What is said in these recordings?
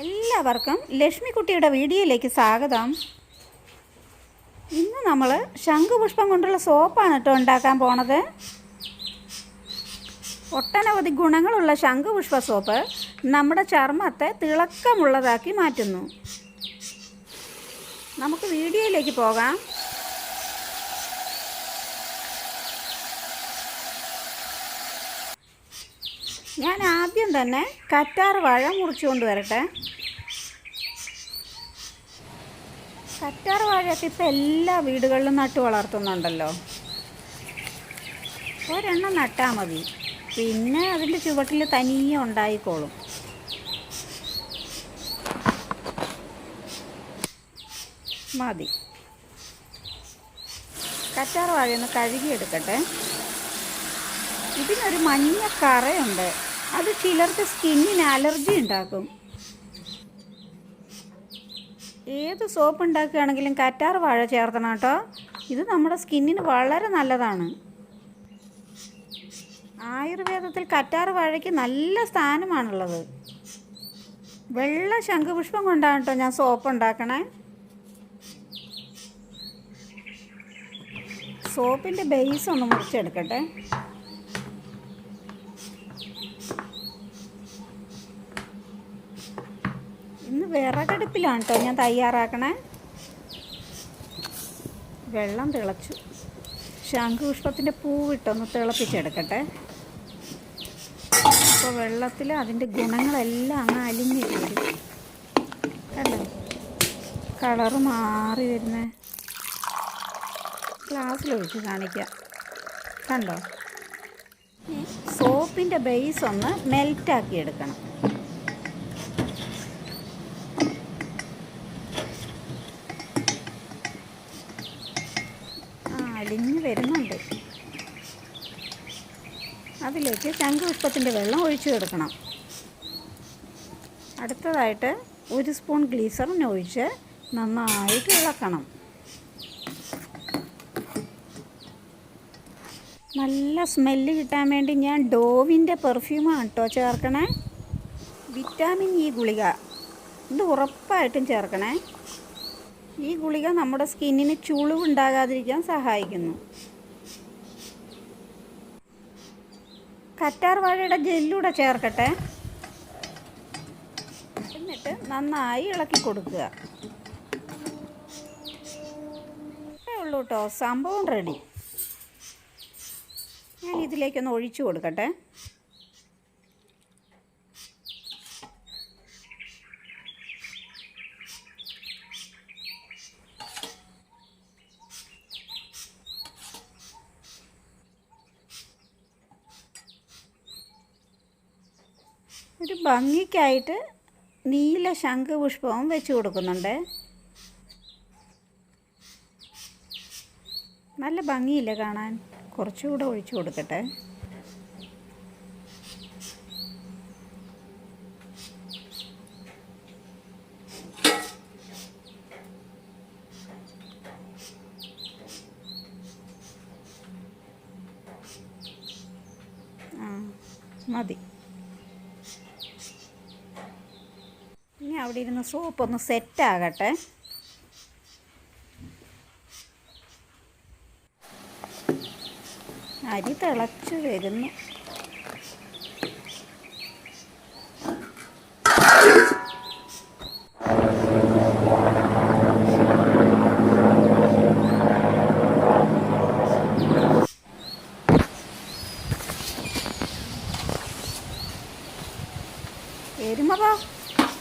എല്ലാവർക്കും ലക്ഷ്മിക്കുട്ടിയുടെ വീഡിയോയിലേക്ക് സ്വാഗതം. ഇന്ന് നമ്മൾ ശംഖുപുഷ്പം കൊണ്ടുള്ള സോപ്പാണ് കേട്ടോ ഉണ്ടാക്കാൻ പോണത്. ഒട്ടനവധി ഗുണങ്ങളുള്ള ശംഖുപുഷ്പ സോപ്പ് നമ്മുടെ ചർമ്മത്തെ തിളക്കമുള്ളതാക്കി മാറ്റുന്നു. നമുക്ക് വീഡിയോയിലേക്ക് പോകാം. ഞാൻ ആദ്യം തന്നെ കറ്റാർ വാഴ മുറിച്ചു കൊണ്ടുവരട്ടെ. കറ്റാർ വാഴയൊക്കെ ഇപ്പം എല്ലാ വീടുകളിലും നട്ടു വളർത്തുന്നുണ്ടല്ലോ. ഒരെണ്ണം നട്ടാൽ മതി, പിന്നെ അതിൻ്റെ ചുവട്ടിൽ തനിയെ ഉണ്ടായിക്കോളും. മതി. കറ്റാർ വാഴയൊന്ന് കഴുകിയെടുക്കട്ടെ. ഇതിനൊരു മഞ്ഞ കറയുണ്ട്, അത് ചിലർക്ക് സ്കിന്നിന് അലർജി ഉണ്ടാക്കും. ഏത് സോപ്പ് ഉണ്ടാക്കുകയാണെങ്കിലും കറ്റാർ വാഴ ചേർത്തണം കേട്ടോ. ഇത് നമ്മുടെ സ്കിന്നിന് വളരെ നല്ലതാണ്. ആയുർവേദത്തിൽ കറ്റാർ വാഴയ്ക്ക് നല്ല സ്ഥാനമാണുള്ളത്. വെള്ള ശംഖുപുഷ്പം കൊണ്ടാണ് കേട്ടോ ഞാൻ സോപ്പ് ഉണ്ടാക്കണേ. സോപ്പിൻ്റെ ബേസ് ഒന്ന് മുറിച്ചെടുക്കട്ടെ. ഇന്ന് വിറകടുപ്പിലാണ് കേട്ടോ ഞാൻ തയ്യാറാക്കണേ. വെള്ളം തിളച്ചു. ശംഖുപുഷ്പത്തിൻ്റെ പൂവിട്ടൊന്ന് തിളപ്പിച്ചെടുക്കട്ടെ. അപ്പോൾ വെള്ളത്തിൽ അതിൻ്റെ ഗുണങ്ങളെല്ലാം അങ്ങ് അലിഞ്ഞ് വരും. കണ്ടോ കളറ് മാറി വരുന്നേ. ഗ്ലാസ്സിലൊഴിച്ച് കാണിക്കാം. കണ്ടോ, സോപ്പിൻ്റെ ബേസ് ഒന്ന് മെൽറ്റാക്കി എടുക്കണം. അലിഞ്ഞ് വരുന്നുണ്ട്. അതിലേക്ക് ശംഖുപുഷ്പത്തിൻ്റെ വെള്ളം ഒഴിച്ചു കൊടുക്കണം. അടുത്തതായിട്ട് 1 സ്പൂൺ ഗ്ലിസറിൻ ഒഴിച്ച് നന്നായിട്ട് ഇളക്കണം. നല്ല സ്മെല്ല് കിട്ടാൻ വേണ്ടി ഞാൻ ഡോവിൻ്റെ പെർഫ്യൂമാണ് കേട്ടോ ചേർക്കണേ. വിറ്റാമിൻ ഇ ഗുളിക, ഇത് ഉറപ്പായിട്ടും ചേർക്കണേ. ഈ ഗുളിക നമ്മുടെ സ്കിന്നിന് ചുളിവുണ്ടാകാതിരിക്കാൻ സഹായിക്കുന്നു. കറ്റാർ വാഴയുടെ ജെല്ലൂടെ ചേർക്കട്ടെ. എന്നിട്ട് നന്നായി ഇളക്കി കൊടുക്കുക. ഇത്രേ ഉള്ളൂ കേട്ടോ, സംഭവം റെഡി. ഞാൻ ഇതിലേക്കൊന്ന് ഒഴിച്ചു കൊടുക്കട്ടെ. ഒരു ഭംഗിക്കായിട്ട് നീല ശംഖുപുഷ്പവും വെച്ച് കൊടുക്കുന്നുണ്ട്. നല്ല ഭംഗിയില്ലേ കാണാൻ. കുറച്ചുകൂടെ ഒഴിച്ചു കൊടുക്കട്ടെ. മതി. ഇനി അവിടെ ഇരുന്ന് സോപ്പൊന്ന് സെറ്റാകട്ടെ. അരി തിളച്ചു വരുന്നു. എരുമവാ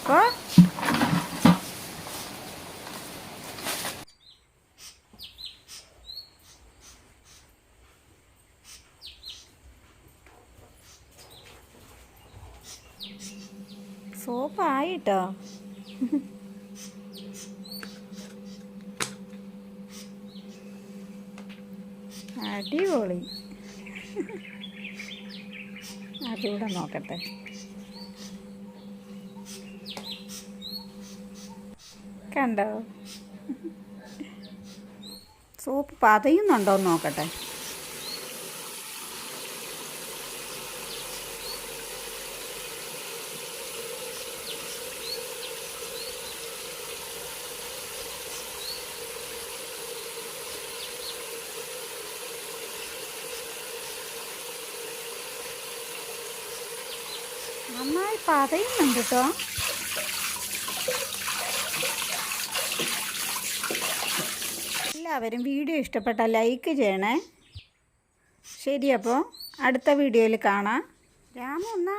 വാ. സോപ്പായിട്ടോ. അടിപൊളി. അതുകൂടെ നോക്കട്ടെ. കണ്ടോ, സോപ്പ് പതയുന്നുണ്ടോ എന്ന് നോക്കട്ടെ. നന്നായി പതയുന്നുണ്ട് കേട്ടോ. എല്ലാവരും വീഡിയോ ഇഷ്ടപ്പെട്ടാൽ ലൈക്ക് ചെയ്യണേ. ശരി, അപ്പോൾ അടുത്ത വീഡിയോയിൽ കാണാം. രാമു എന്നാ